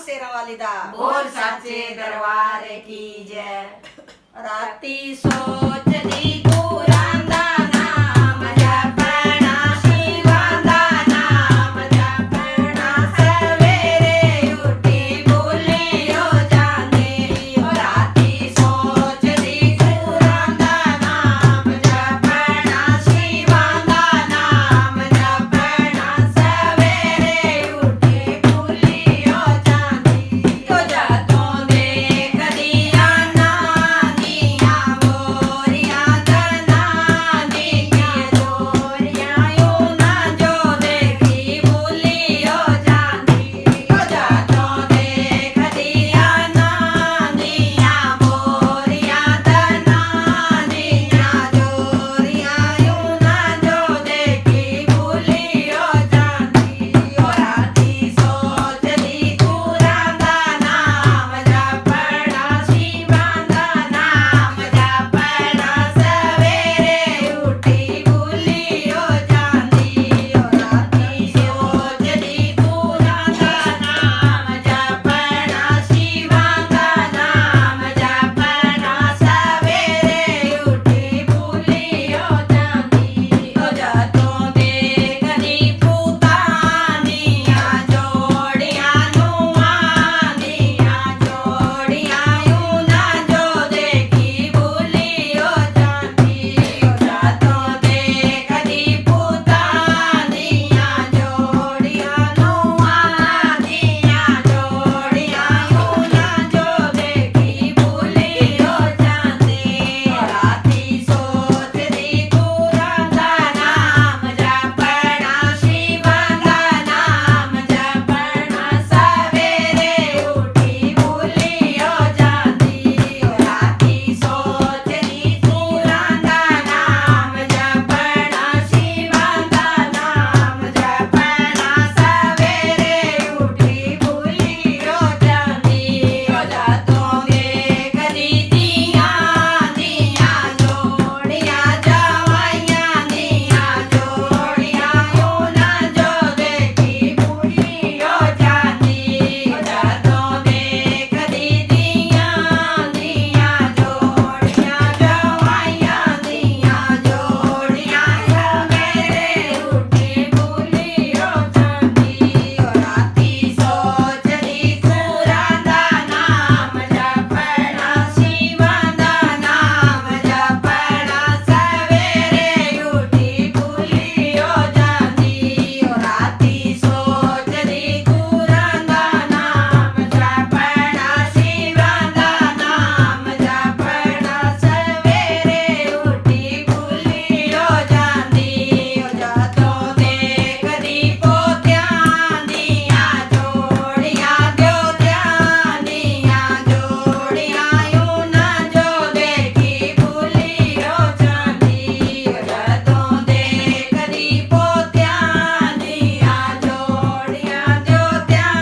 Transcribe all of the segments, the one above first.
शेरा वाली दा बोल साचे दरबार की जय। राती सोचदी कुरांदा नाम जपना शिवांदा नाम जपना सवेरे उठी भूलियो जांदी राती सोचदी कुरांदा नाम जपना शिवांदा नाम जपना सवेरे उठी भूलियो जांदी जदों देखदी आना नीयां मोरियां तना नीयां जोरियां यूं ना जो देखी भूलियो जांदी जदों देखदी आना नीयां मोरियां तना नीयां जोरियां यूं ना जो देखी भूलियो जांदी राती सोचदी कुरांदा नाम जपना शिवांदा नाम जपना सवेरे उठी भूलियो जांदी राती सोचदी कुरांदा नाम जपना शिवांदा नाम जपना सवेरे उठी भूलियो जांदी जदों देखदी पुतानियां जोड़ियां नूआं दियां जोड़ियां यूं ना जो देखी भूलियो जांदी जदों देखदी पुतानियां जोड़ियां नूआं दियां जोड़ियां यूं ना जो देखी भूलियो जांदी राती सोचदी कुरांदा नाम जपना शिवांदा नाम जपना सवेरे उठी भूलियो जांदी राती सोचदी कुरांदा नाम जपना शिवांदा नाम जपना सवेरे उठी भूलियो जांदी जदों देखदी दियां दियां जोड़ियां जवाइयां दियां जोड़ियां यूं ना जो देखी भूलियो जांदी जदों देखदी दियां दियां जोड़ियां जवाइयां दियां जोड़ियां सवेरे उठी भूलियो जांदी राती सोचदी कुरांदा नाम जपना शिवांदा नाम जपना सवेरे उठी भूलियो जांदी राती सोचदी कुरांदा नाम जपना शिवांदा नाम जपना सवेरे उठी भूलियो जांदी जदों देखदी पोतियां दियां जोड़ियां ਦੋਤਿਆਂ ਦੀਆਂ जोड़ियां यूं ना जो देखी भूलियो जांदी जदों देखदी पोतियां ਦੀਆਂ जोड़ियां ਦੋਤਿਆਂ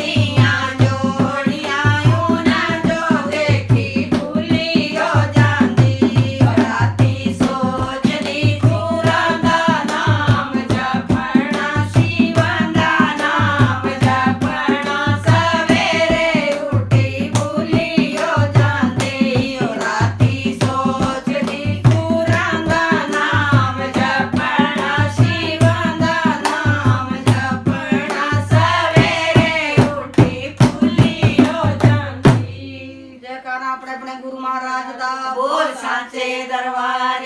ਦੀਆਂ जोड़ियां यूं ना जो देखी भूलियो जांदी राती सोचदी कुरांदा नाम जपना शिवांदा नाम जपना सवेरे उठी भूलियो जांदी राती सोचदी कुरांदा नाम जपना शिवांदा नाम जपना सवेरे उठी भूलियो जांदी जयकारा अपने अपने गुरु महाराज दा बोल साचे दरबार